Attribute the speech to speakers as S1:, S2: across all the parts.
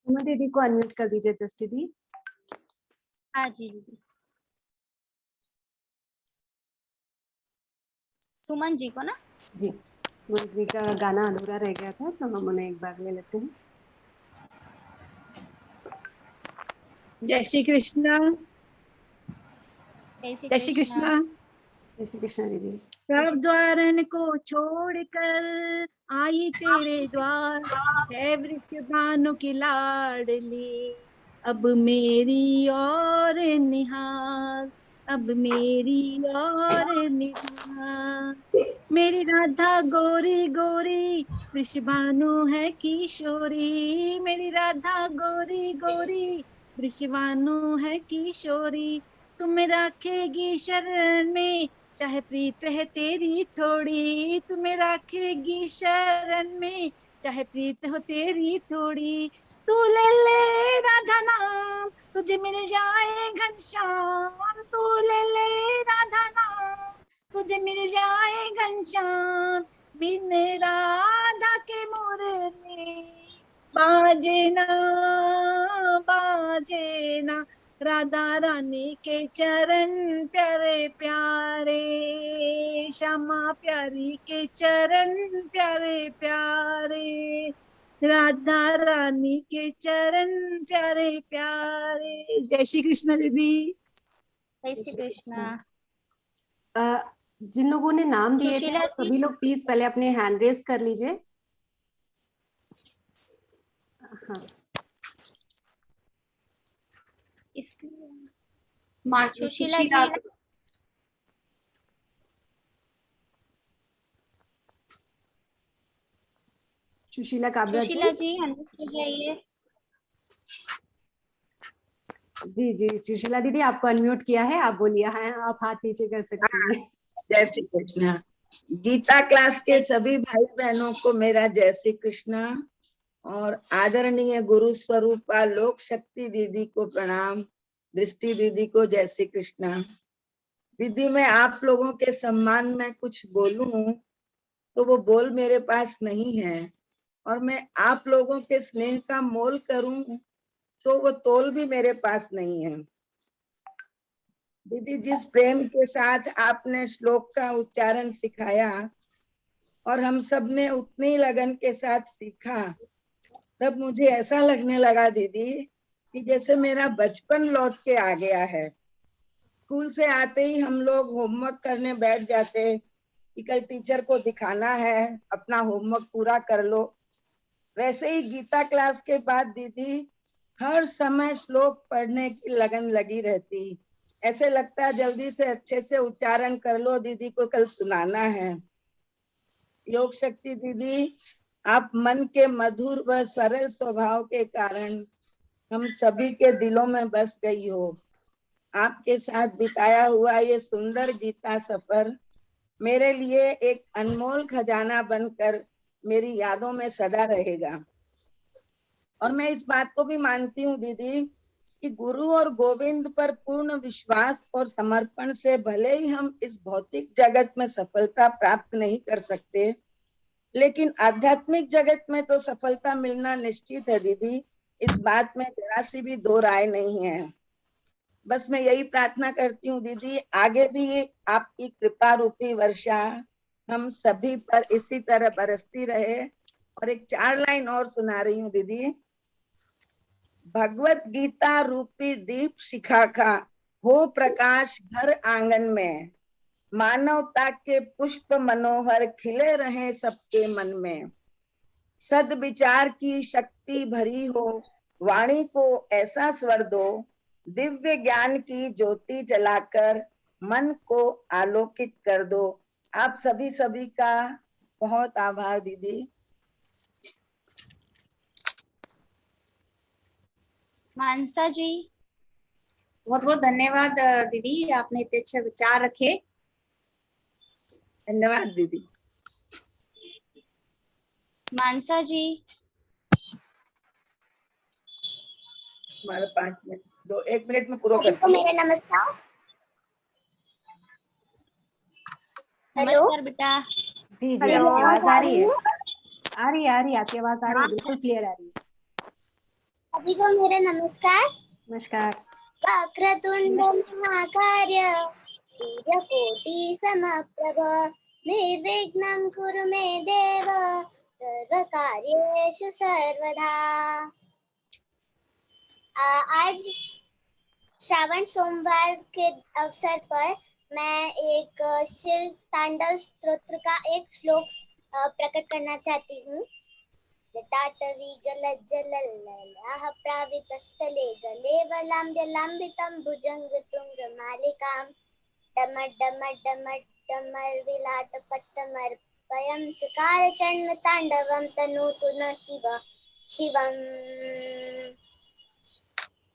S1: सुमन दीदी को अनम्यूट कर दीजिए दृष्टि दी।
S2: हाँ जी दीदी। सुमन जी को ना?
S1: जी, सुमन जी का गाना अधूरा रह गया था तो हम उन्हें एक बार ले लेते हैं।
S3: जय श्री कृष्णा।
S2: जय
S3: जय श्री कृष्णा।
S1: जय श्री कृष्णा दीदी।
S3: सब द्वारन को छोड़कर आई तेरे द्वार, है वृषभानु की लाडली, अब मेरी और निहार, अब मेरी और निहार। मेरी राधा गोरी गोरी, वृषभानु है किशोरी, मेरी राधा गोरी गोरी, वृषभानु है किशोरी। तुम्हें रखेगी शरण में, चाहे प्रीत है तेरी थोड़ी, तुम्हें रखेगी शरण में, चाहे प्रीत हो तेरी थोड़ी। तू ले ले राधा नाम, तुझे मिल जाए घनश्याम, तू ले ले राधा नाम, तुझे मिल जाए घनश्याम। बिन राधा के मुरली बाजे ना, बाजे ना, राधा रानी के चरण प्यारे प्यारे, श्यामा प्यारी के चरण प्यारे प्यारे, राधा रानी के चरण प्यारे प्यारे। जय श्री कृष्ण दीदी।
S2: जय श्री कृष्णा।
S1: जिन लोगों ने नाम दिए थे
S2: सुशीला
S1: वो
S2: जी।
S1: सभी लोग प्लीज पहले अपने हैंड रेज कर लीजिए। हाँ,
S2: सुशीला जी।
S1: सुशीला काबरा
S2: सुशीला जी अनम्यूट हो जाइए।
S1: जी जी, सुशीला दीदी आपको अनम्यूट किया है, आप बोलिए। हाँ, आप हाथ नीचे कर सकती हैं।
S4: जय श्री कृष्णा। गीता क्लास के सभी भाई बहनों को मेरा जय श्री कृष्णा, और आदरणीय गुरु स्वरूपा लोक शक्ति दीदी को प्रणाम, दृष्टि दीदी को जय श्री कृष्णा। दीदी, मैं आप लोगों के सम्मान में कुछ बोलूं तो वो बोल मेरे पास नहीं है, और मैं आप लोगों के स्नेह का मोल करूं तो वो तोल भी मेरे पास नहीं है। दीदी, जिस प्रेम के साथ आपने श्लोक का उच्चारण सिखाया और हम सब ने उतनी लगन के साथ सीखा, तब मुझे ऐसा लगने लगा दीदी कि जैसे मेरा बचपन लौट के आ गया है। स्कूल से आते ही हम लोग होमवर्क करने बैठ जाते कि कल टीचर को दिखाना है, अपना होमवर्क पूरा कर लो। वैसे ही गीता क्लास के बाद दीदी हर समय श्लोक पढ़ने की लगन लगी रहती। ऐसे लगता है जल्दी से अच्छे से उच्चारण कर लो, दीदी को कल सुनाना है। योग शक्ति दीदी, आप मन के मधुर व सरल स्वभाव के कारण हम सभी के दिलों में बस गई हो। आपके साथ बिताया हुआ ये सुंदर गीता सफर मेरे लिए एक अनमोल खजाना बनकर मेरी यादों में सदा रहेगा। और मैं इस बात को भी मानती हूँ दीदी कि गुरु और गोविंद पर पूर्ण विश्वास और समर्पण से भले ही हम इस भौतिक जगत में सफलता प्राप्त नहीं कर सकते, लेकिन आध्यात्मिक जगत में तो सफलता मिलना निश्चित है दीदी। इस बात में जरा सी भी दो राय नहीं है। बस मैं यही प्रार्थना करती हूँ दीदी, आगे भी आपकी कृपा रूपी वर्षा हम सभी पर इसी तरह बरसती रहे। और एक 4 लाइन और सुना रही हूँ दीदी। भगवत गीता रूपी दीप शिखा का हो प्रकाश घर आंगन में, मानवता के पुष्प मनोहर खिले रहे सबके मन में। सद विचार की शक्ति भरी हो, वाणी को ऐसा स्वर दो, दिव्य ज्ञान की ज्योति जलाकर मन को आलोकित कर दो। आप सभी का बहुत आभार दीदी।
S2: मानसा जी।
S5: बहुत बहुत धन्यवाद दीदी, आपने इतने अच्छे विचार रखे।
S4: धन्यवाद दीदी।
S2: मानसा जी।
S4: हमारे 5 मिनट 1 मिनट में पूरा
S5: सभी को मेरा नमस्कार।
S2: नमस्कार बेटा।
S1: जी जी, आपकी आवाज आ रही है, आ रही है, आपकी आवाज आ रही है, बिल्कुल क्लियर आ रही है।
S6: सभी को मेरा नमस्कार।
S1: नमस्कार।
S6: वक्रतुंड महाकाय सूर्यकोटि समप्रभ निर्विघ्नं कुरु मे देव सर्वकार्येषु सर्वदा। आज श्रावण सोमवार के अवसर पर मैं एक शिव तांडव स्तोत्र का एक श्लोक प्रकट करना चाहती हूँ। जटाटवी गलज्जलल्ललाः प्रावितस्थले गलेवलाम्ब्यलाम्बितं भुजङ्गतुङ्गमालिकां डमड्डमड्डमड्डमर्विलाटपट्टमर्पयं चकारचण्डताण्डवं तनोतु न शिवम्।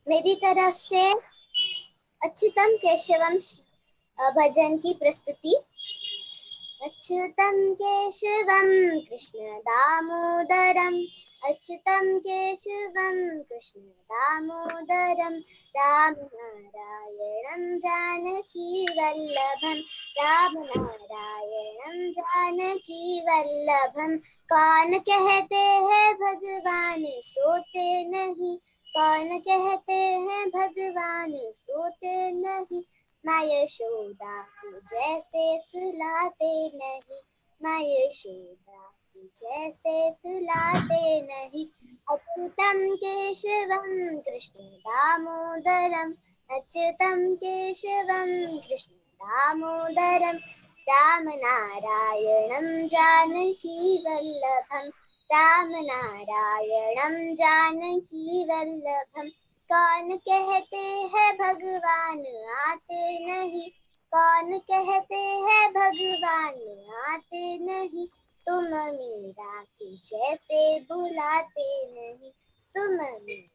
S6: मेरी तरफ से अच्युतम केशवम भजन की प्रस्तुति। अच्युतम केशवम कृष्ण दामोदरम अच्युतम केशवम कृष्ण दामोदरम राम नारायणं जानकी वल्लभम राम नारायणं जानकी वल्लभम। कौन कहते हैं भगवान सोते नहीं, कौन कहते हैं भगवान सोते नहीं, माँ यशोदा की जैसे सुलाते नहीं, माँ यशोदा की जैसे सुलाते नहीं। अच्युतम केशवम कृष्ण दामोदरम अच्युतम केशवम कृष्ण दामोदरम राम नारायणं जानकी वल्लभम राम नारायणं जानकी वल्लभम। कौन कहते हैं भगवान आते नहीं, कौन कहते हैं भगवान आते नहीं, तुम मीरा की जैसे बुलाते नहीं, तुम मीरा की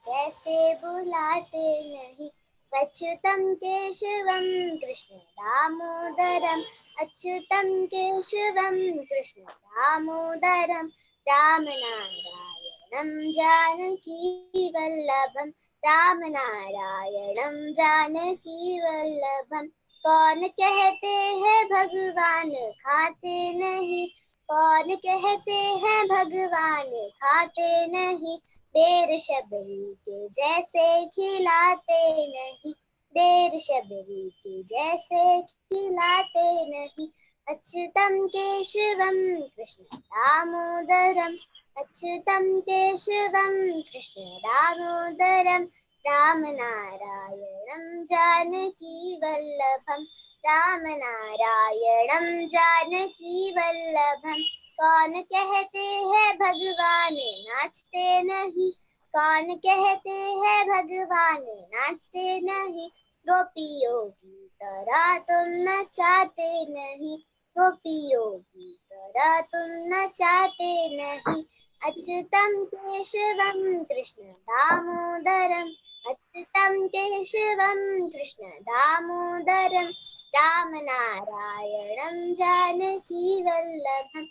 S6: जैसे बुलाते नहीं। अच्युतम केशवम कृष्ण दामोदरम अच्युतम केशवम कृष्ण दामोदरम राम नारायणं जानकी वल्लभम राम नारायणं जानकी वल्लभम। कौन कहते हैं भगवान खाते नहीं, कौन कहते हैं भगवान खाते नहीं, देर शबरी के जैसे खिलाते नहीं, देर शबरी के जैसे खिलाते नहीं। अच्युतम केशवम कृष्ण दामोदरम अच्युतम केशवम कृष्ण दामोदरम राम नारायणं जानकी वल्लभम राम नारायणं जानकी वल्लभम। कौन कहते हैं भगवान नाचते नहीं, कौन कहते हैं भगवान नाचते नहीं, गोपियों की तरह तुम नचाते नहीं, गोपियों की तरह तुम नचाते नहीं। अच्युतम केशवम कृष्ण दामोदरम अच्युतम केशवम कृष्ण दामोदरम राम नारायणं जानकी वल्लभम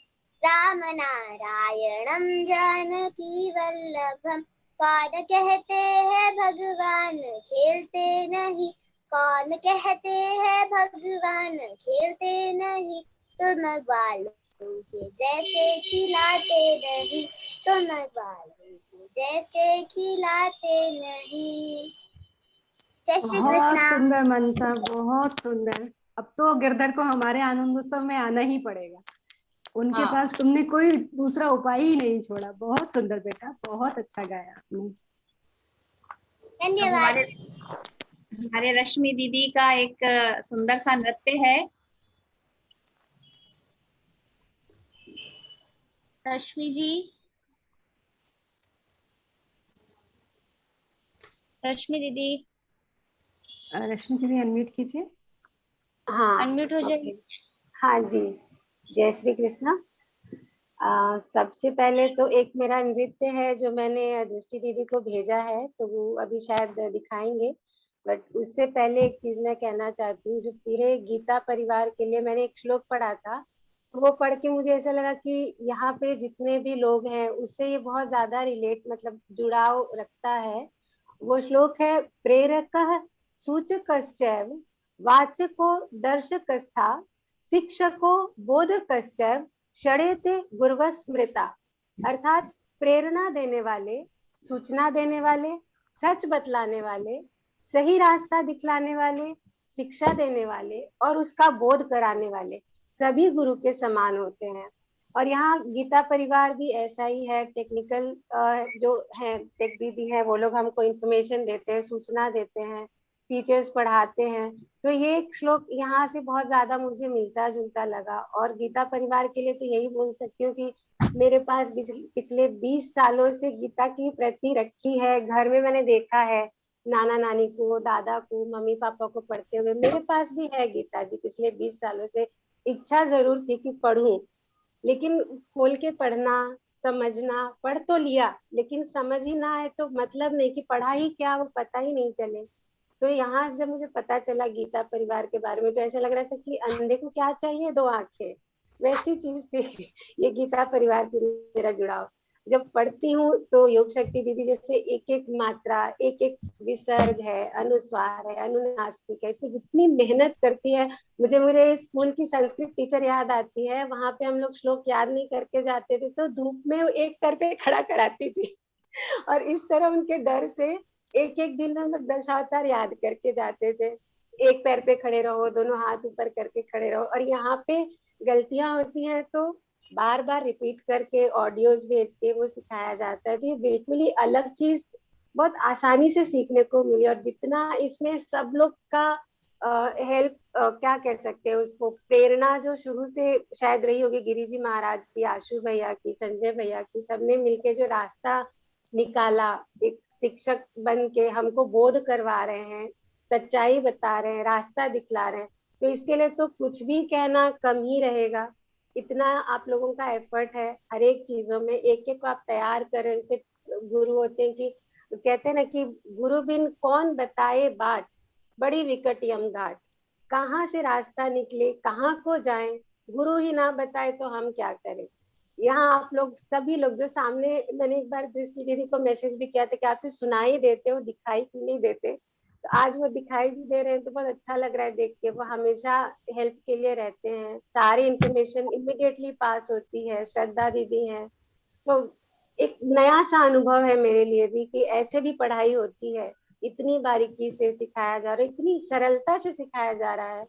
S6: राम नारायणं जानकी वल्लभम। कौन कहते हैं भगवान खेलते नहीं, कौन कहते हैं भगवान खेलते नहीं, तुम ग्वालों के जैसे खिलाते नहीं, तुम ग्वालों के जैसे खिलाते नहीं। जय श्री
S1: बहुत
S6: कृष्णा।
S1: सुंदर मनसा, बहुत सुंदर। अब तो गिरधर को हमारे आनंद उत्सव में आना ही पड़ेगा, उनके पास तुमने कोई दूसरा उपाय ही नहीं छोड़ा। बहुत सुंदर बेटा, बहुत अच्छा गाया आपने।
S6: धन्यवाद।
S5: हमारे रश्मि दीदी का एक सुंदर सा नृत्य है।
S2: रश्मि जी, रश्मि दीदी,
S1: रश्मि दीदी अनम्यूट कीजिए।
S7: हाँ,
S2: अनम्यूट हो जाइए।
S7: हाँ जी, जय श्री कृष्णा। सबसे पहले तो एक मेरा नृत्य है जो मैंने दृष्टि दीदी को भेजा है, तो वो अभी शायद दिखाएंगे। बट उससे पहले एक चीज मैं कहना चाहती हूँ, जो पूरे गीता परिवार के लिए मैंने एक श्लोक पढ़ा था, तो वो पढ़ के मुझे ऐसा लगा कि यहाँ पे जितने भी लोग हैं उससे ये बहुत ज्यादा रिलेट मतलब जुड़ाव रखता है। वो श्लोक है, प्रेरकः सूचकश्चैव वाचको दर्शकस्था शिक्षको बोधकश्चैव षडेते गुरवः स्मृता। अर्थात प्रेरणा देने वाले, सूचना देने वाले, सच बतलाने वाले, सही रास्ता दिखलाने वाले, शिक्षा देने वाले और उसका बोध कराने वाले सभी गुरु के समान होते हैं। और यहाँ गीता परिवार भी ऐसा ही है। टेक्निकल जो है टेक दीदी है, वो लोग हमको इंफॉर्मेशन देते हैं, सूचना देते हैं, टीचर्स पढ़ाते हैं। तो ये एक श्लोक यहाँ से बहुत ज्यादा मुझे मिलता जुलता लगा। और गीता परिवार के लिए तो यही बोल सकती हूँ कि मेरे पास पिछले 20 सालों से गीता की प्रति रखी है। घर में मैंने देखा है नाना नानी को, दादा को, मम्मी पापा को पढ़ते हुए। मेरे पास भी है गीता जी पिछले 20 सालों से। इच्छा जरूर थी कि पढूं, लेकिन खोल के पढ़ना, समझना, पढ़ तो लिया लेकिन समझ ही ना आए तो मतलब नहीं, कि पढ़ा ही क्या वो पता ही नहीं चले। तो यहाँ जब मुझे पता चला गीता परिवार के बारे में तो ऐसा लग रहा था कि अंधे को क्या चाहिए 2 आंखें, वैसी चीज थी ये गीता परिवार से मेरा जुड़ाव। जब पढ़ती हूँ तो योग शक्ति दीदी जैसे एक एक मात्रा, एक एक विसर्ग है, अनुस्वार है, अनुनासिक है, इसमें जितनी मेहनत करती है। मुझे मेरे स्कूल की संस्कृत टीचर याद आती है। वहां पे हम लोग श्लोक याद नहीं करके जाते थे तो धूप में एक पैर पे खड़ा कराती थी और इस तरह उनके डर से एक एक दिन हम लोग दशावतार याद करके जाते थे। एक पैर पे खड़े रहो, दोनों हाथ ऊपर करके खड़े रहो। और यहाँ पे गलतियां होती हैं तो बार बार रिपीट करके ऑडियोज भेज के वो सिखाया जाता है। तो ये बिल्कुल ही अलग चीज बहुत आसानी से सीखने को मिली। और जितना इसमें सब लोग का हेल्प क्या कह सकते हैं उसको, प्रेरणा जो शुरू से शायद रही होगी गिरी जी महाराज की, आशु भैया की, संजय भैया की, सबने मिलके जो रास्ता निकाला, एक शिक्षक बन के हमको बोध करवा रहे हैं, सच्चाई बता रहे हैं, रास्ता दिखला रहे हैं। तो इसके लिए तो कुछ भी कहना कम ही रहेगा। इतना आप लोगों का एफर्ट है हर एक चीजों में, एक एक को आप तैयार कर रहे हो। जैसे गुरु होते हैं कि कहते हैं ना कि गुरु बिन कौन बताए बाट, बड़ी विकट यम घाट। कहाँ से रास्ता निकले, कहाँ को जाएं, गुरु ही ना बताए तो हम क्या करें। यहाँ आप लोग सभी लोग जो सामने, मैंने एक बार दृष्टि दीदी को मैसेज भी किया था कि आपसे सुनाई देते हो, दिखाई क्यों नहीं देते। तो आज वो दिखाई भी दे रहे हैं तो बहुत अच्छा लग रहा है देख के। वो हमेशा हेल्प के लिए रहते हैं, सारी इंफॉर्मेशन इमिडिएटली पास होती है। श्रद्धा दीदी है। तो एक नया सा अनुभव है मेरे लिए भी कि ऐसे भी पढ़ाई होती है। इतनी बारीकी से सिखाया जा रहा है, इतनी सरलता से सिखाया जा रहा है।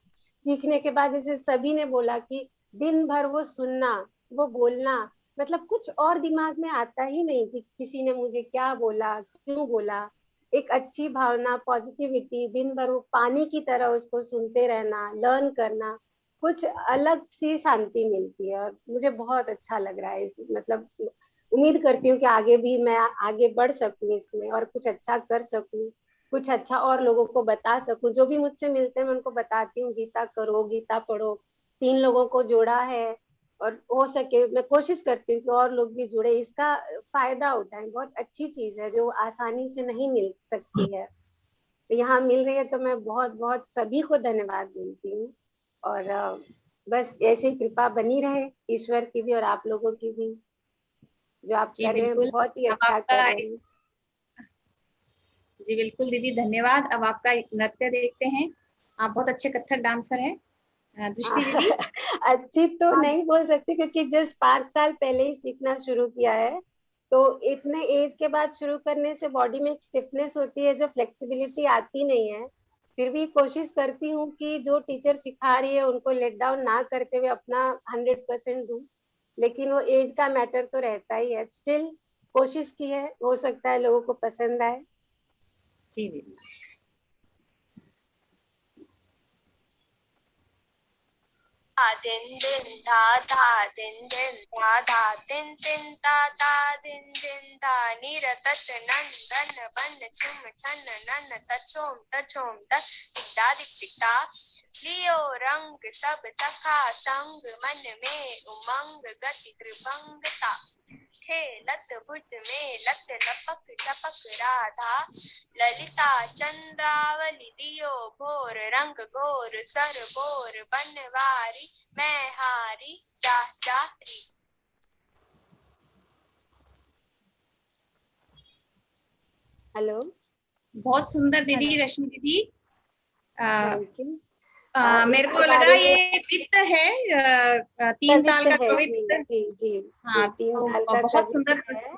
S7: सीखने के बाद जैसे सभी ने बोला कि दिन भर वो सुनना, वो बोलना, मतलब कुछ और दिमाग में आता ही नहीं कि किसी ने मुझे क्या बोला, क्यों बोला। एक अच्छी भावना, पॉजिटिविटी, दिन भर वो पानी की तरह उसको सुनते रहना, लर्न करना, कुछ अलग सी शांति मिलती है। और मुझे बहुत अच्छा लग रहा है मतलब उम्मीद करती हूँ कि आगे भी मैं आगे बढ़ सकूं इसमें और कुछ अच्छा कर सकूं, कुछ अच्छा और लोगों को बता सकूं। जो भी मुझसे मिलते हैं मैं उनको बताती हूँ गीता करो, गीता पढ़ो। 3 लोगों को जोड़ा है और हो सके मैं कोशिश करती हूँ कि और लोग भी जुड़े, इसका फायदा उठाएं। बहुत अच्छी चीज है जो आसानी से नहीं मिल सकती है, यहाँ मिल रही है। तो मैं बहुत बहुत सभी को धन्यवाद देती हूँ। और बस ऐसी कृपा बनी रहे ईश्वर की भी और आप लोगों की भी। जो आप
S5: जी
S7: कर रहे हैं
S5: बिल्कुल।
S7: बहुत ही
S5: अब
S7: अच्छा
S5: आपका,
S7: कर रहे हैं।
S5: जी बिल्कुल दीदी धन्यवाद। अब आपका नृत्य देखते हैं। आप बहुत अच्छे कथक डांसर हैं दृष्टि दीदी।
S7: अच्छी तो नहीं बोल सकती क्योंकि जस्ट 5 साल पहले ही सीखना शुरू किया है। तो इतने एज के बाद शुरू करने से बॉडी में एक स्टिफनेस होती है, जो फ्लेक्सिबिलिटी आती नहीं है। फिर भी कोशिश करती हूँ कि जो टीचर सिखा रही है उनको लेट डाउन ना करते हुए अपना 100% दूं। लेकिन वो एज का मैटर तो रहता ही है। स्टिल कोशिश की है, हो सकता है लोगों को पसंद आए।
S5: जी दीदी।
S8: दिन दिन धा धा दिन दिन धा धा दिन दिन धा धा दिन दिन धा निरतत नंदन बन चुम ठन नन तचोम तचोम तच दिक्ता दिक्ता लियो रंग सब सखा संग मन में उमंग गति त्रिभंगता खेलत भुज में लत लपक टपक राधा ललिता चंद्रावली दियो भोर रंग गोर सर बोर बनवारी मैं हारी जा जारी।
S7: हेलो,
S5: बहुत सुंदर दीदी रश्मि दीदी।
S7: Thank you.
S5: मेरे को लगा ये वित्त है, 3 ताल का
S7: है
S5: कवित्त।
S7: जी जी जी
S5: हाँ
S7: जी, 3
S5: तो
S7: ताल का
S5: बहुत सुंदर
S7: कवित्त है।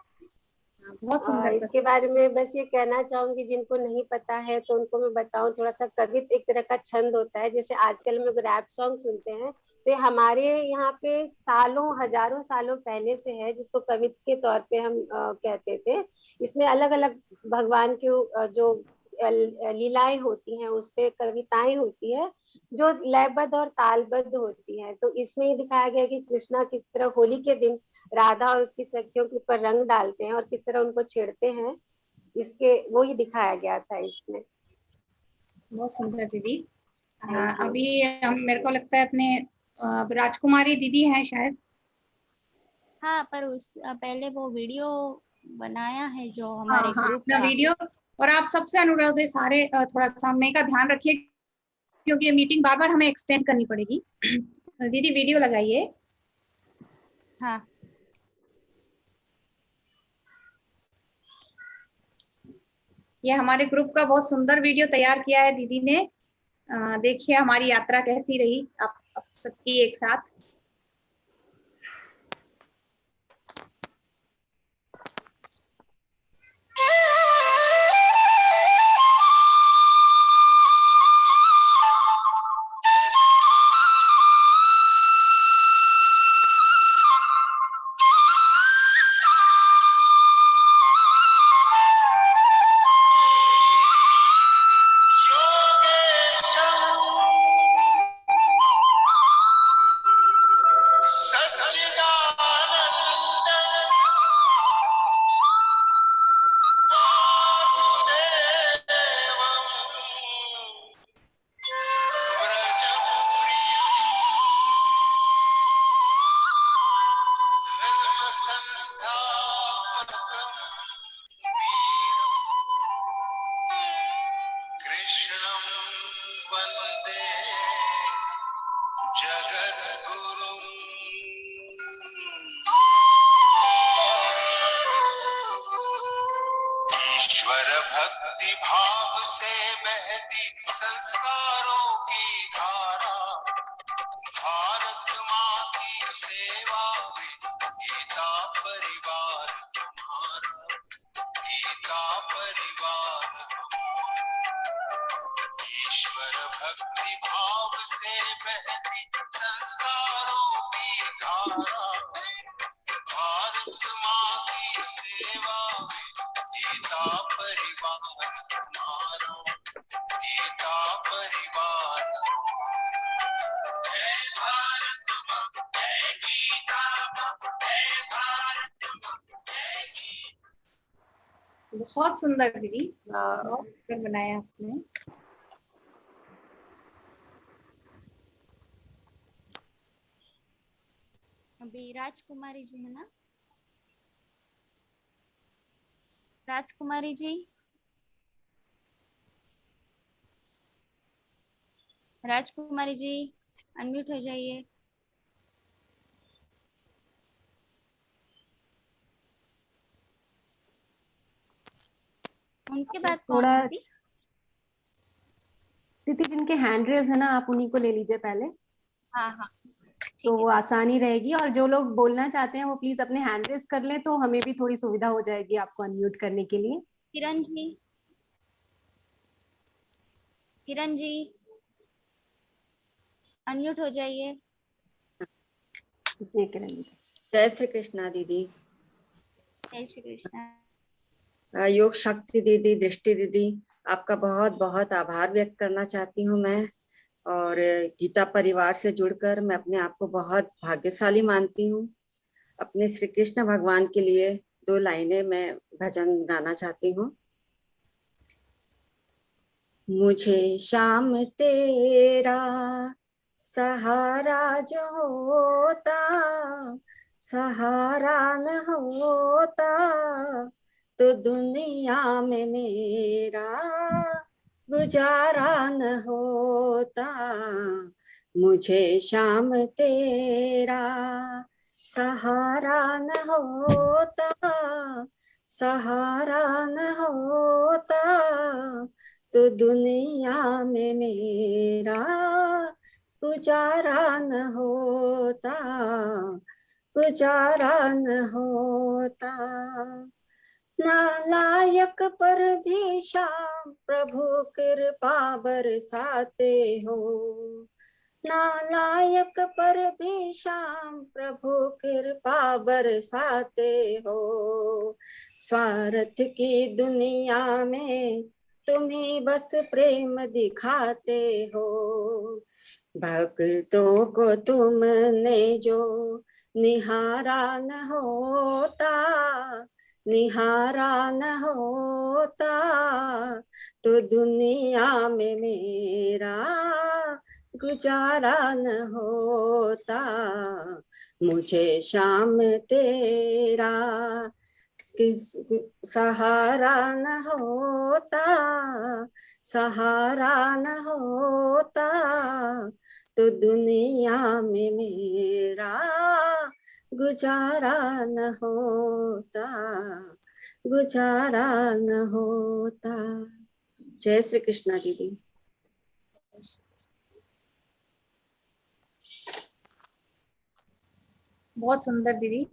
S5: बहुत सुंदर
S7: इसके बारे में बस ये कहना चाहूंगी, जिनको नहीं पता है तो उनको मैं बताऊं थोड़ा सा। कवित एक तरह का छंद होता है, जैसे आजकल हम लोग रैप सॉन्ग सुनते हैं, तो ये हमारे यहाँ पे सालों हजारों सालों पहले से है, जिसको कवित के तौर पे हम कहते थे। इसमें अलग अलग भगवान की जो लीलाएं होती हैं, उस पे कविताएं होती है जो लयबद्ध और तालबद्ध होती है। तो इसमें ये दिखाया गया कि कृष्णा किस तरह होली के दिन राधा और उसकी सखियों के ऊपर रंग डालते हैं और किस तरह उनको छेड़ते हैं, इसके वो ही दिखाया गया था इसमें।
S5: बहुत सुंदर दीदी।
S7: Thank you.
S5: अभी हम, मेरे को लगता है अपने राजकुमारी दीदी हैं शायद।
S2: हाँ, पर उस पहले वो वीडियो बनाया है जो हमारे
S5: हाँ,
S2: ग्रुप
S5: अपना
S2: का।
S5: वीडियो। और आप सबसे अनुरोध है सारे थोड़ा समय का ध्यान रखिए, क्योंकि ये मीटिंग बार बार हमें एक्सटेंड करनी पड़ेगी। दीदी वीडियो लगाइए।
S2: हाँ,
S5: ये हमारे ग्रुप का बहुत सुंदर वीडियो तैयार किया है दीदी ने। देखिए हमारी यात्रा कैसी रही आप सबकी एक साथ।
S9: भक्ति भाव से बहती संस्कारों की धारा, भारत माँ की सेवा में गीता परिवार हमारा, गीता परिवार ईश्वर भक्ति भाव से बहती संस्कारों की धारा, भारत माँ की सेवा में गीता परिवार हमारा, गीता परिवार। जय भारत माँ, जय गीता माँ, जय भारत माँ, जय गीता।
S5: बहुत सुंदर दीदी, बहुत सुंदर बनाया आपने।
S2: अभी राजकुमारी जी है ना? राजकुमारी जी, राजकुमारी जी अनम्यूट हो जाइए। उनके बाद कौन
S1: थोड़ा
S2: थी?
S1: दीदी जिनके हैंड रेज है ना, आप उन्हीं को ले लीजिए पहले,
S2: हाँ हाँ,
S1: तो
S2: ठीक
S1: वो
S2: है।
S1: आसानी रहेगी। और जो लोग बोलना चाहते हैं वो प्लीज अपने हैंड रेज कर लें, तो हमें भी थोड़ी सुविधा हो जाएगी आपको अनम्यूट करने के लिए।
S2: किरण जी, किरण जी अनम्यूट हो जाइए।
S1: जी किरण जी।
S10: जय श्री कृष्णा दीदी।
S2: जय श्री कृष्ण।
S10: योग शक्ति दीदी, दृष्टि दीदी, आपका बहुत बहुत आभार व्यक्त करना चाहती हूँ मैं। और गीता परिवार से जुड़कर मैं अपने आप को बहुत भाग्यशाली मानती हूँ। अपने श्री कृष्ण भगवान के लिए 2 लाइनें मैं भजन गाना चाहती हूँ। मुझे श्याम तेरा सहारा जो होता, सहारा न होता तो दुनिया में मेरा गुजारा न होता। मुझे श्याम तेरा सहारा न होता, सहारा न होता तो दुनिया में मेरा गुजारा न होता, गुजारा न होता। नालायक पर भी श्याम प्रभु कृपा बरसाते हो। नालायक पर भी श्याम प्रभु कृपा बरसाते हो। स्वार्थ की दुनिया में तुम्ही बस प्रेम दिखाते हो। भक्तों को तुमने जो निहारा न होता, निहारा न होता, तो दुनिया में मेरा गुजारा न होता। मुझे श्याम तेरा सहारा न होता, सहारा न होता, तो दुनिया में मेरा गुजारा न होता, गुजारा न होता। जय श्री कृष्णा दीदी।
S5: बहुत सुंदर दीदी,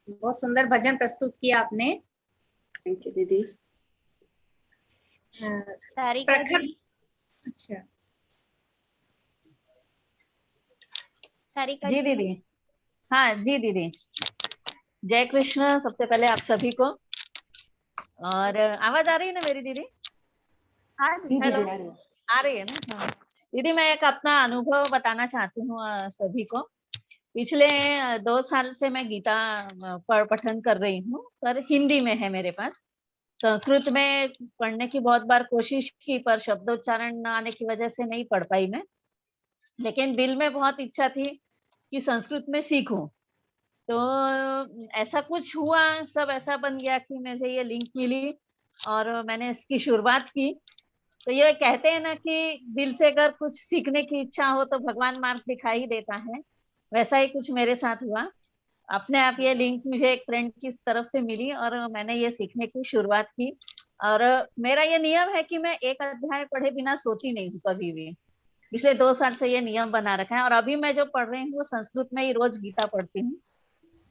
S5: बहुत सुंदर भजन प्रस्तुत किया आपने।
S10: थैंक यू दीदी।
S5: प्रखर, अच्छा
S2: सारिका
S11: जी दीदी। हाँ जी दीदी, जय कृष्ण सबसे पहले आप सभी को। और आवाज आ रही है ना मेरी दीदी?
S2: हाँ
S11: हेलो, आ रही है ना? हाँ दीदी, मैं एक अपना अनुभव बताना चाहती हूँ सभी को। पिछले 2 साल से मैं गीता पठन कर रही हूँ, पर हिंदी में है मेरे पास। संस्कृत में पढ़ने की बहुत बार कोशिश की, पर शब्दोच्चारण न आने की वजह से नहीं पढ़ पाई मैं। लेकिन दिल में बहुत इच्छा थी कि संस्कृत में सीखूं। तो ऐसा कुछ हुआ, सब ऐसा बन गया कि मुझे ये लिंक मिली और मैंने इसकी शुरुआत की। तो ये कहते हैं ना कि दिल से अगर कुछ सीखने की इच्छा हो तो भगवान मार्ग दिखा ही देता है। वैसा ही कुछ मेरे साथ हुआ। अपने आप ये लिंक मुझे एक फ्रेंड की तरफ से मिली और मैंने ये सीखने की शुरुआत की। और मेरा ये नियम है कि मैं एक अध्याय पढ़े बिना सोती नहीं हूँ कभी भी। पिछले 2 साल से ये नियम बना रखा है। और अभी मैं जो पढ़ रही हूँ वो संस्कृत में ही रोज गीता पढ़ती हूँ।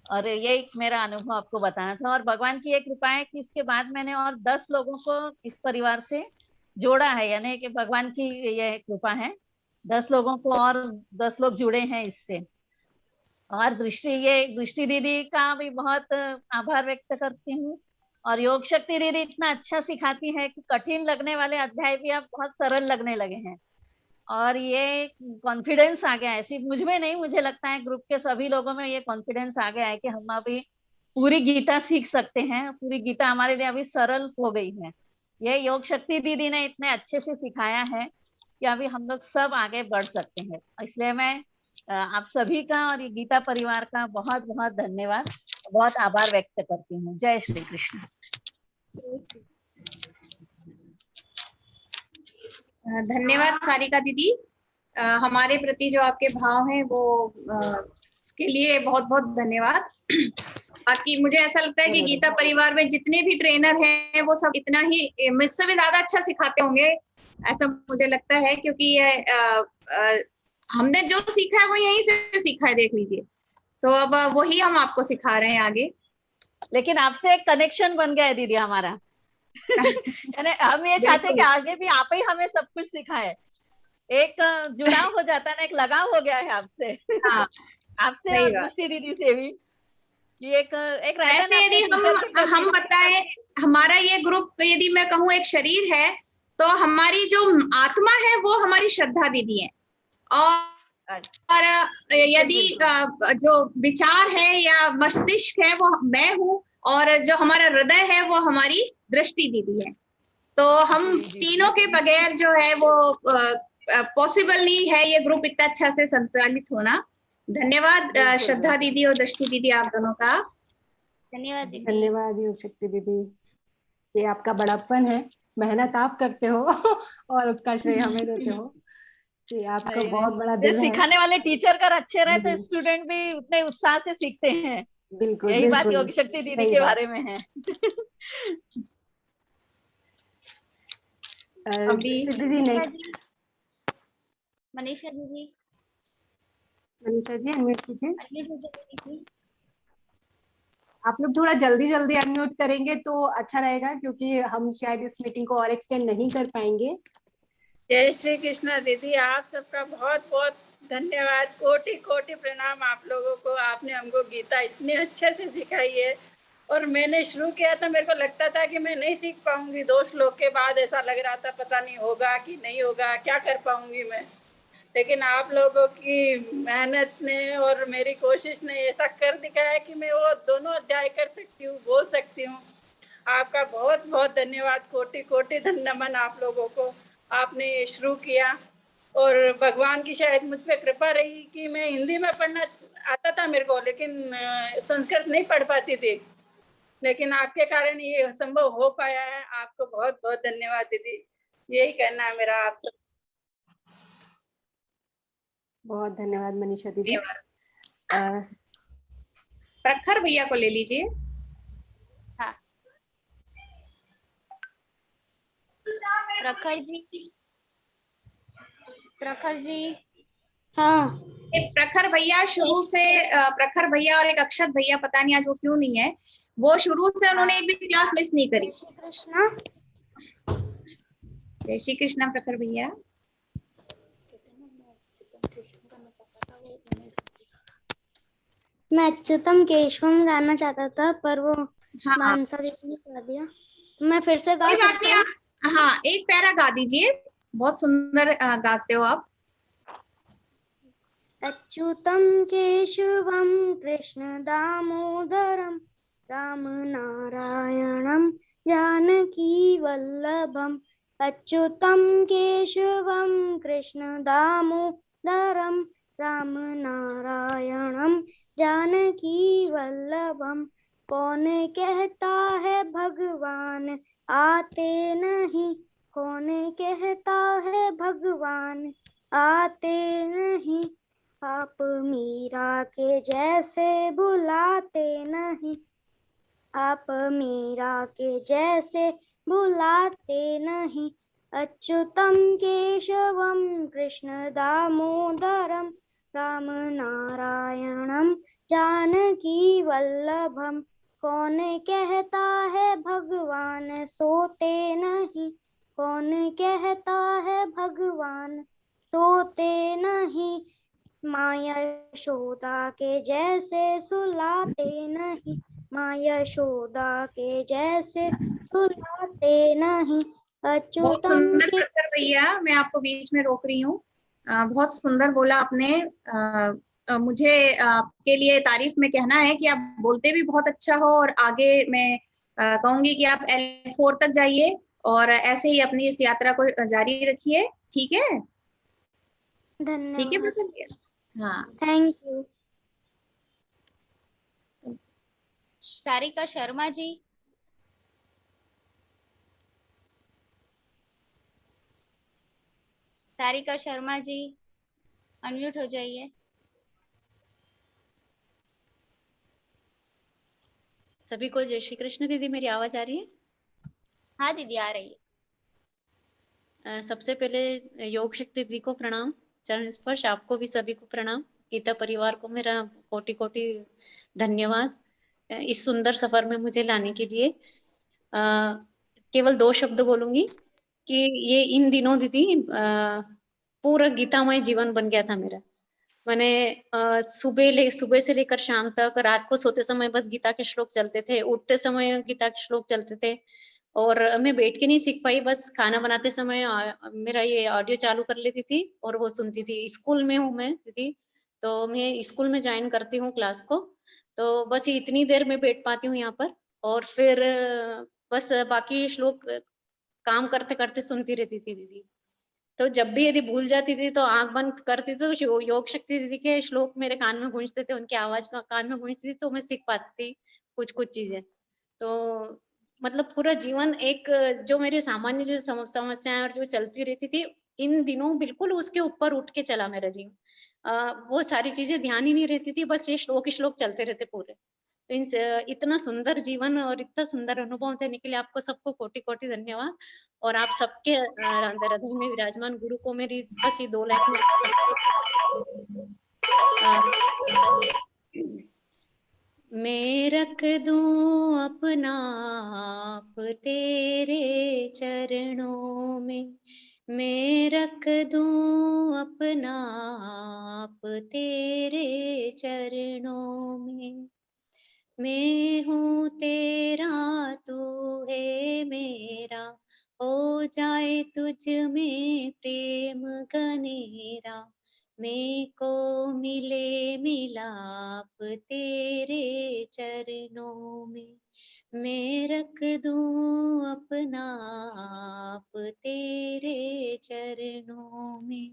S11: और ये एक मेरा अनुभव आपको बताना था। और भगवान की एक कृपा है कि इसके बाद मैंने और 10 लोगों को इस परिवार से जोड़ा है, यानी कि भगवान की ये कृपा है। 10 लोगों को और 10 लोग जुड़े हैं इससे। और दृष्टि दीदी का भी बहुत आभार व्यक्त करती हूँ। और योग शक्ति दीदी इतना अच्छा सिखाती है कि कठिन लगने वाले अध्याय भी अब बहुत सरल लगने लगे हैं। और ये कॉन्फिडेंस आ गया है, सिर्फ मुझ में नहीं, मुझे लगता है ग्रुप के सभी लोगों में ये कॉन्फिडेंस आ गया है कि हम अभी पूरी गीता सीख सकते हैं। पूरी गीता हमारे लिए अभी सरल हो गई है। ये योग शक्ति दीदी ने इतने अच्छे से सिखाया है कि अभी हम लोग सब आगे बढ़ सकते हैं। इसलिए मैं आप सभी का और ये गीता परिवार का बहुत बहुत धन्यवाद, बहुत आभार व्यक्त करती हूँ। जय श्री कृष्ण।
S5: धन्यवाद सारिका दीदी। हमारे प्रति जो आपके भाव हैं वो उसके लिए बहुत बहुत धन्यवाद। बाकी मुझे ऐसा लगता है कि गीता परिवार में जितने भी ट्रेनर हैं वो सब इतना ही, मुझसे भी ज्यादा अच्छा सिखाते होंगे, ऐसा मुझे लगता है। क्योंकि ये हमने जो सीखा है वो यहीं से सीखा है, देख लीजिए। तो अब वही हम आपको सिखा रहे हैं आगे।
S11: लेकिन आपसे एक कनेक्शन बन गया है दीदी हमारा। यानी हम ये चाहते हैं कि आगे भी आप ही हमें सब कुछ सिखाए। एक जुड़ाव हो जाता है ना, एक लगाव हो गया है आपसे।
S5: हाँ,
S11: आपसे और दृष्टि दीदी से भी एक रहता
S5: ऐसे यदि हम बताएं, हमारा ये ग्रुप यदि मैं कहूँ एक शरीर है, तो हमारी जो आत्मा है वो हमारी श्रद्धा दीदी है। और यदि जो विचार है या मस्तिष्क है वो मैं हूँ, और जो हमारा हृदय है वो हमारी दृष्टि दीदी है। तो हम तीनों के बगैर जो है वो पॉसिबल नहीं है ये ग्रुप इतना अच्छा से संचालित होना। धन्यवाद श्रद्धा दीदी और दृष्टि दीदी, आप दोनों का
S2: धन्यवाद दीदी।
S1: धन्यवाद योग शक्ति दीदी, ये आपका बड़प्पन है। मेहनत आप करते हो और उसका श्रेय हमें देते हो। ये आपका बहुत बड़ा दिल है।
S11: सिखाने वाले टीचर अगर अच्छे रहे तो स्टूडेंट भी उतने उत्साह से सीखते हैं।
S1: बिल्कुल,
S11: यही बात
S1: बिल्कुल,
S11: योग शक्ति दीदी के बारे में है।
S1: दीदी नेक्स्ट
S2: मनीषा दीदी।
S1: मनीषा जी अनम्यूट कीजिए। आप लोग थोड़ा जल्दी जल्दी अनम्यूट करेंगे तो अच्छा रहेगा, क्योंकि हम शायद इस मीटिंग को और एक्सटेंड नहीं कर पाएंगे।
S3: जय श्री कृष्ण दीदी, आप सबका बहुत बहुत धन्यवाद, कोटि कोटि प्रणाम आप लोगों को। आपने हमको गीता इतने अच्छे से सिखाई है, और मैंने शुरू किया था, मेरे को लगता था कि मैं नहीं सीख पाऊंगी। 2 श्लोक के बाद ऐसा लग रहा था पता नहीं होगा कि नहीं होगा, क्या कर पाऊंगी मैं। लेकिन आप लोगों की मेहनत ने और मेरी कोशिश ने ऐसा कर दिखाया कि मैं वो दोनों अध्याय कर सकती हूँ, बोल सकती हूँ। आपका बहुत बहुत धन्यवाद, कोटि कोटि नमन आप लोगों को। आपने ये शुरू किया, और भगवान की शायद मुझ पे कृपा रही कि मैं हिंदी में पढ़ना आता था मेरे को, लेकिन संस्कृत नहीं पढ़ पाती थी। लेकिन आपके कारण ये संभव हो पाया है। आपको बहुत बहुत धन्यवाद दीदी, यही कहना है मेरा आप सब।
S1: बहुत धन्यवाद मनीषा दीदी।
S5: प्रखर भैया को ले लीजिए।
S2: हाँ, प्रखर जी, प्रखर जी।
S6: हाँ,
S5: एक प्रखर भैया शुरू से, प्रखर भैया और एक अक्षत भैया, पता नहीं आज वो क्यों नहीं है, वो शुरू से उन्होंने एक भी क्लास मिस नहीं करी।
S6: कृष्णा।
S5: जय श्री कृष्णा प्रखर भैया।
S6: मैं अच्युतम केशवम गाना चाहता था, पर वो
S5: हाँ,
S6: मानसा दीदी ने गा दिया। मैं फिर से गा
S5: कोई बात
S6: सकती
S5: नहीं,
S6: हूँ?
S5: आप हाँ एक पैरा गा दीजिए, बहुत सुंदर गाते हो आप।
S6: अच्युतम केशवम कृष्ण दामोदरम राम नारायणम जानकी वल्लभम। अच्युतम केशवम कृष्ण दामोदरम राम नारायणम जानकी वल्लभम। कौन कहता है भगवान आते नहीं, कौन कहता है भगवान आते नहीं। आप मीरा के जैसे बुलाते नहीं, आप मीरा के जैसे बुलाते नहीं। अच्युतम केशवम कृष्ण दामोदरम राम नारायणम जानकी वल्लभम। कौन कहता है भगवान सोते नहीं, कौन कहता है भगवान सोते नहीं। माँ यशोदा के जैसे सुलाते नहीं, माँ यशोदा के जैसे सुलाते नहीं।
S5: बहुत
S6: अच्युतम
S5: सुंदर
S6: के
S5: प्रखर भैया, मैं आपको बीच में रोक रही हूँ। बहुत सुंदर बोला आपने। मुझे आपके लिए तारीफ में कहना है कि आप बोलते भी बहुत अच्छा हो, और आगे मैं कहूंगी कि आप L4 तक जाइए और ऐसे ही अपनी इस यात्रा को जारी रखिए। ठीक है? ठीक है
S6: धन्यवाद,
S5: प्रखर भैया। हाँ,
S6: thank you.
S2: Sarika Sharma ji. Sarika Sharma ji, unmute हो जाइए।
S12: सभी को जय श्री कृष्ण। दीदी मेरी आवाज आ रही है?
S2: हाँ दीदी, आ रही है।
S12: सबसे पहले योग शक्ति दीदी को प्रणाम, चरण स्पर्श। आपको भी सभी को प्रणाम। गीता परिवार को मेरा कोटि कोटि धन्यवाद इस सुंदर सफर में मुझे लाने के लिए। केवल 2 शब्द बोलूंगी कि ये इन दिनों दीदी पूरा गीतामय जीवन बन गया था मेरा। मैंने सुबह से लेकर शाम तक, रात को सोते समय बस गीता के श्लोक चलते थे, उठते समय गीता के श्लोक चलते थे, और मैं बैठ के नहीं सीख पाई। बस खाना बनाते समय मेरा ये ऑडियो चालू कर लेती थी और वो सुनती थी। स्कूल में हूँ मैं दीदी, तो मैं स्कूल में ज्वाइन करती हूँ क्लास को, तो बस इतनी देर में बैठ पाती हूँ यहाँ पर, और फिर बस बाकी श्लोक काम करते करते सुनती रहती थी दीदी। तो जब भी यदि भूल जाती थी तो आंख बंद करती थी, तो योग शक्ति दीदी के श्लोक मेरे कान में गूंजते थे, उनकी आवाज कान में गूंजती थी, तो मैं सीख पाती थी कुछ कुछ चीजें। तो मतलब पूरा जीवन एक जो मेरे सामान्य जो समस्याएं और जो चलती रहती थी, इन दिनों बिल्कुल उसके ऊपर उठ के चला मेरा जीवन। वो सारी चीजें ध्यान ही नहीं रहती थी, बस ये श्लोक चलते रहते पूरे। इतना सुंदर जीवन और इतना सुंदर अनुभव देने के लिए आपको सबको कोटि कोटि धन्यवाद। और आप सबके हृदय में विराजमान गुरु को मेरी बस ये 2 लाइन में मैं रख दूं अपना आप तेरे चरणों में, मैं रख दूं अपना आप तेरे चरणों में। मैं हूँ तेरा तू है मेरा, हो जाए तुझ में प्रेम घनेरा, मैं को मिले मिलाप तेरे चरणों में। मैं रख दूं अपना आप तेरे चरणों में।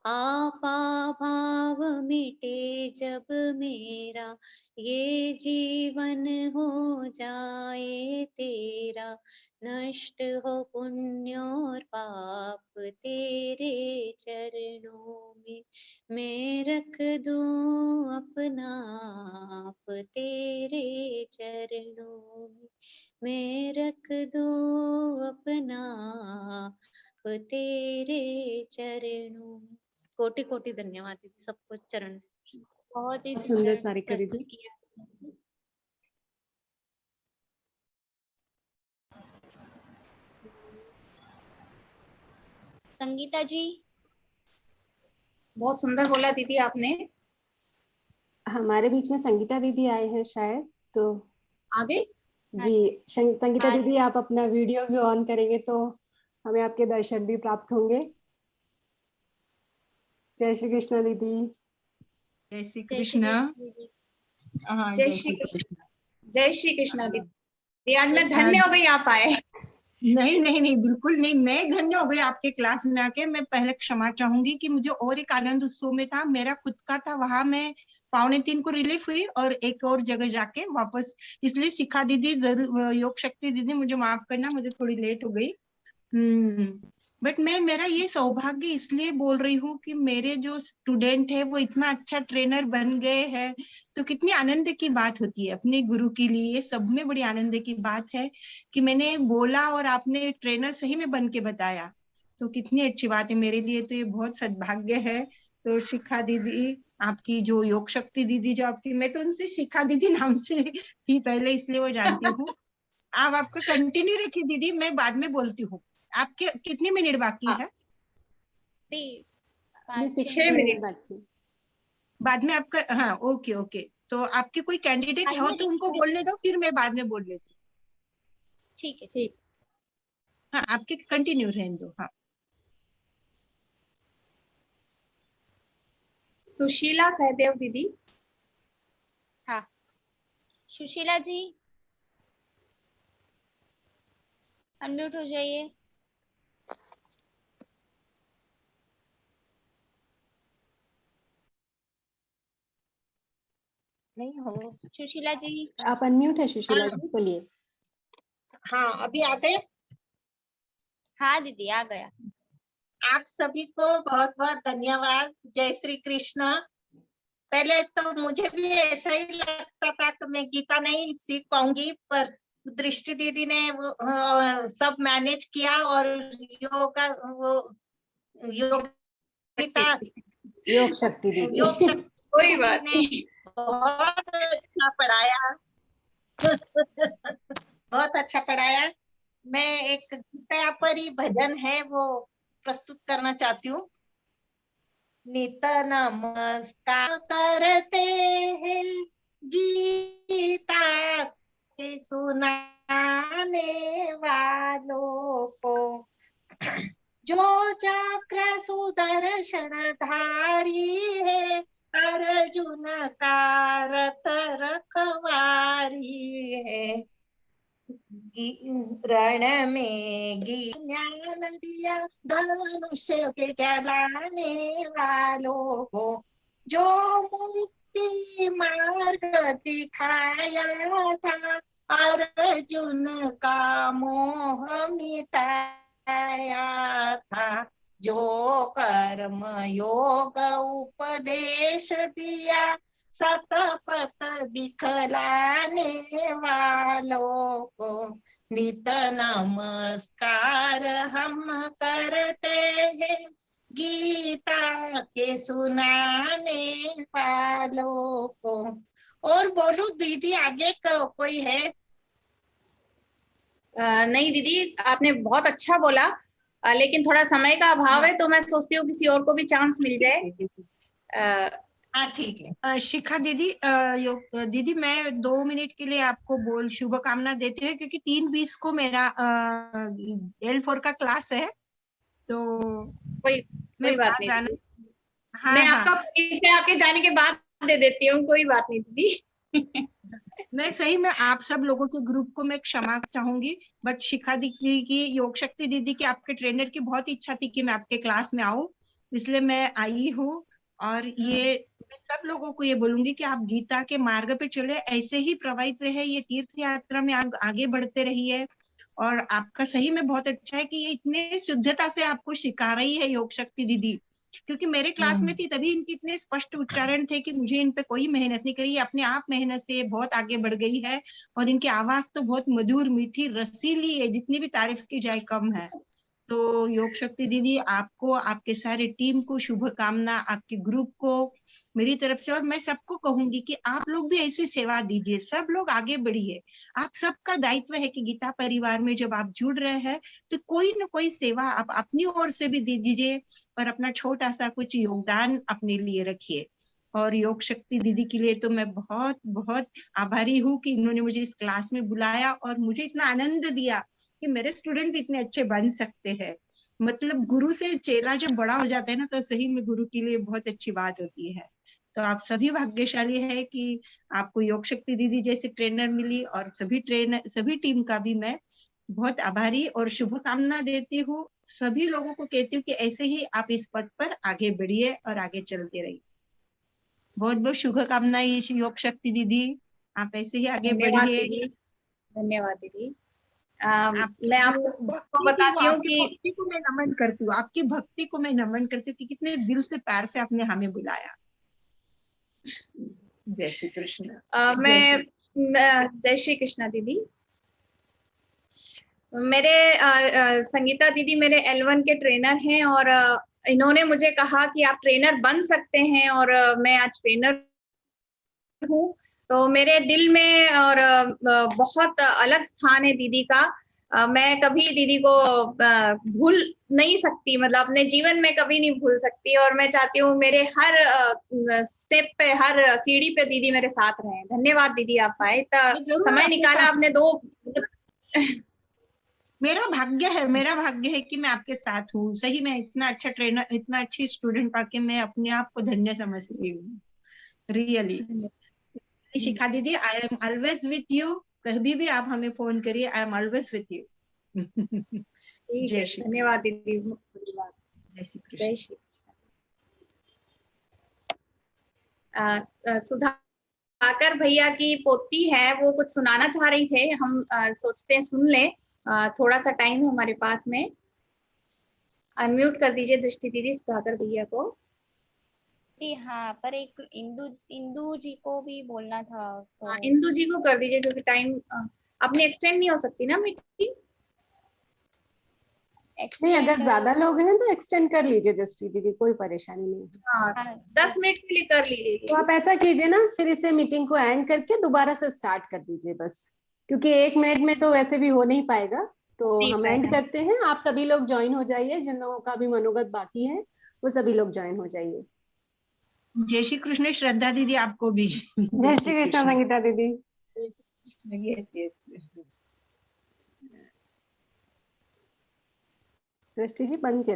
S12: आपा भाव मिटे जब मेरा, ये जीवन हो जाए तेरा, नष्ट हो पुण्य और पाप तेरे चरणों में। मैं रख दूं अपना आप तेरे चरणों में, मैं रख दूं अपना आप तेरे चरणों में। कोटि कोटि धन्यवाद दीदी, सबको चरण से।
S2: बहुत ही
S1: सुंदर
S2: सुंदर
S1: सारिका
S2: प्रस्तुत
S1: दीदी।
S2: किया। संगीता जी।
S5: बहुत सुंदर बोला दीदी आपने।
S1: हमारे बीच में संगीता दीदी आए हैं शायद, तो
S5: आगे
S1: जी संगीता
S2: हाँ।
S1: दीदी आप अपना वीडियो भी ऑन करेंगे तो हमें आपके दर्शन भी प्राप्त होंगे। जय श्री कृष्ण दीदी।
S13: जय श्री
S2: जय श्री
S13: कृष्ण।
S2: कृष्ण दीदी।
S13: हाँ,
S5: जय श्री कृष्ण। जय श्री कृष्ण दीदी। आज मैं
S13: हाँ,
S5: धन्य हो गई आप आए।
S13: नहीं नहीं नहीं, बिल्कुल नहीं, मैं धन्य हो गई आपके क्लास में आके। मैं पहले क्षमा चाहूंगी कि मुझे और एक आनंद उत्सव में था, मेरा खुद का था, वहां मैं 2:45 को रिलीफ हुई और एक और जगह जाके वापस, इसलिए शिखा दीदी, योग शक्ति दीदी मुझे माफ करना, मुझे थोड़ी लेट हो गई। बट मैं, मेरा ये सौभाग्य इसलिए बोल रही हूँ कि मेरे जो स्टूडेंट है वो इतना अच्छा ट्रेनर बन गए हैं, तो कितनी आनंद की बात होती है अपने गुरु के लिए। सब में बड़ी आनंद की बात है कि मैंने बोला और आपने ट्रेनर सही में बन के बताया, तो कितनी अच्छी बात है मेरे लिए, तो ये बहुत सद्भाग्य है। तो शिखा दीदी, आपकी जो योग शक्ति दीदी जो आपकी, मैं तो उनसे शिखा दीदी नाम से थी पहले, इसलिए वो जानती हूँ। आप आपका कंटिन्यू रखिए दीदी, मैं बाद में बोलती हूँ। आपके कितने मिनट बाकी है?
S1: 6 मिनट बाकी।
S13: बाद में आपका, हाँ ओके ओके, तो आपके कोई कैंडिडेट हो तो उनको बोलने दो, फिर मैं बाद में बोल लेती हूँ।
S2: ठीक है।
S5: ठीक।
S13: हाँ, आपके कंटिन्यू रहने दो। हाँ,
S5: सुशीला सहदेव दीदी।
S2: हाँ, सुशीला जी अनम्यूट हो जाइए।
S13: नहीं हो
S2: सुशीला जी।
S1: आप अनम्यूट है सुशीला जी, बोलिए।
S13: हाँ, अभी आ गए?
S2: हाँ दीदी आ गया।
S13: आप सभी को बहुत बहुत धन्यवाद। जय श्री कृष्ण। पहले तो मुझे भी ऐसा ही लगता था कि मैं गीता नहीं सीख पाऊंगी, पर दृष्टि दीदी ने वो सब मैनेज किया, और योगा वो योग
S1: योग शक्ति दीदी।
S13: योग शक्ति
S5: कोई बात
S13: ने बहुत अच्छा पढ़ाया। बहुत अच्छा पढ़ाया। मैं एक गीता पर ही भजन है वो प्रस्तुत करना चाहती हूँ। नित नमस्कार करते हैं गीता के सुनाने वालों को, जो चक्र सुदर्शन धारी है, अर्जुन का रथ रखवारी है। रण में ज्ञान दिया धनुष्य के चलाने वालों को, जो मुक्ति मार्ग दिखाया था, अर्जुन का मोह मिटाया था, जो कर्म योग उपदेश दिया, सतपथ दिखलाने वालों को, नित नमस्कार हम करते हैं गीता के सुनाने वालों को। और बोलू दीदी, आगे कोई है?
S5: नहीं दीदी, आपने बहुत अच्छा बोला, लेकिन थोड़ा समय का अभाव है, तो मैं सोचती हूँ किसी और को भी चांस मिल जाए।
S13: हाँ ठीक है। शिखा दीदी, दीदी मैं 2 मिनट के लिए आपको शुभकामना देती हूँ, क्योंकि 3:20 को मेरा L4 का क्लास है, तो
S5: कोई बात नहीं
S13: जाना।
S5: दीदी।
S13: हाँ,
S5: मैं
S13: हाँ।
S5: आपका पीछे आके जाने के बाद दे देती हूँ, कोई बात नहीं दीदी।
S13: मैं सही में आप सब लोगों के ग्रुप को मैं क्षमा चाहूंगी, बट शिखा दीदी की, योग शक्ति दीदी की, आपके ट्रेनर की बहुत इच्छा थी कि मैं आपके क्लास में आऊं, इसलिए मैं आई हूँ। और ये मैं सब लोगों को ये बोलूंगी कि आप गीता के मार्ग पे चले, ऐसे ही प्रवाहित रहे, ये तीर्थ यात्रा में आगे बढ़ते रहिए। और आपका सही में बहुत अच्छा है कि ये इतने शुद्धता से आपको सिखा रही है योग शक्ति दीदी, क्योंकि मेरे क्लास में थी तभी इनके इतने स्पष्ट उच्चारण थे कि मुझे इन पे कोई मेहनत नहीं करी, अपने आप मेहनत से बहुत आगे बढ़ गई है। और इनकी आवाज तो बहुत मधुर, मीठी, रसीली है, जितनी भी तारीफ की जाए कम है। तो योग शक्ति दीदी, आपको, आपके सारे टीम को शुभकामना, आपके ग्रुप को मेरी तरफ से। और मैं सबको कहूंगी कि आप लोग भी ऐसी सेवा दीजिए, सब लोग आगे बढ़िए। आप सबका दायित्व है कि गीता परिवार में जब आप जुड़ रहे हैं तो कोई न कोई सेवा आप अपनी ओर से भी दे दीजिए, और अपना छोटा सा कुछ योगदान अपने लिए रखिए। और योग शक्ति दीदी के लिए तो मैं बहुत बहुत आभारी हूँ कि इन्होंने मुझे इस क्लास में बुलाया और मुझे इतना आनंद दिया कि मेरे स्टूडेंट भी इतने अच्छे बन सकते हैं। मतलब गुरु से चेला जब बड़ा हो जाता है ना, तो सही में गुरु के लिए बहुत अच्छी बात होती है। तो आप सभी भाग्यशाली है कि आपको योग शक्ति दीदी जैसे ट्रेनर मिली, और सभी टीम का भी मैं बहुत आभारी और शुभकामना देती हूँ। सभी लोगों को कहती हूँ कि ऐसे ही आप इस पद पर आगे बढ़िए और आगे चलते रहिए। बहुत बहुत शुभकामनाएं योग शक्ति दीदी, आप ऐसे ही आगे बढ़िए।
S5: धन्यवाद दीदी। मैं आपको बताती हूँ कि
S13: भक्ति को मैं नमन करती हूँ, आपकी भक्ति को मैं नमन करती हूँ कि कितने दिल से प्यार से आपने हमें बुलाया। जय श्री कृष्ण।
S5: जय श्री कृष्ण दीदी। मेरे संगीता दीदी मेरे L1 के ट्रेनर हैं, और इन्होंने मुझे कहा कि आप ट्रेनर बन सकते हैं, और मैं आज ट्रेनर हूँ। तो मेरे दिल में और बहुत अलग स्थान है दीदी का। मैं कभी दीदी को भूल नहीं सकती, मतलब अपने जीवन में कभी नहीं भूल सकती। और मैं चाहती हूँ मेरे हर स्टेप पे, हर सीढ़ी पे दीदी मेरे साथ रहें। धन्यवाद दीदी, आप आए, समय निकाला आपने।
S13: मेरा भाग्य है कि मैं आपके साथ हूँ। सही में इतना अच्छा ट्रेनर, इतना अच्छी स्टूडेंट पाके मैं अपने आप को धन्य समझ रही हूँ, रियली। शिखा दीदी, I am always with you, कभी भी आप हमें फोन करिए, I am always with you. जय श्री,
S5: धन्यवाद दीदी।
S13: जय श्री कृष्ण।
S5: जय श्री। सुधाकर भैया की पोती है, वो कुछ सुनाना चाह रही थे, हम सोचते हैं सुन लें। थोड़ा सा टाइम है हमारे पास में। अनम्यूट कर दीजिए दृष्टि दीदी सुधाकर भैया को।
S2: हाँ, पर एक इंदू जी को भी बोलना था, तो
S5: इंदू जी को कर दीजिए, क्योंकि टाइम अपनी एक्सटेंड नहीं हो सकती ना मीटिंग।
S1: नहीं, अगर ज्यादा लोग हैं तो एक्सटेंड कर लीजिए दृष्टि दीदी, कोई परेशानी नहीं है।
S5: हाँ, 10 मिनट के लिए कर लीजिए।
S1: तो आप ऐसा कीजिए ना, फिर इसे मीटिंग को एंड करके दोबारा से स्टार्ट कर दीजिए बस, क्योंकि 1 मिनट में तो वैसे भी हो नहीं पाएगा। तो हम एंड करते हैं, आप सभी लोग ज्वाइन हो जाइए, जिन लोगों का भी मनोगत बाकी है वो सभी लोग ज्वाइन हो जाइए।
S13: जय श्री कृष्ण श्रद्धा दीदी, आपको भी
S1: जय श्री कृष्ण संगीता दीदी।
S13: Yes yes.
S1: दृष्टि जी बंद कर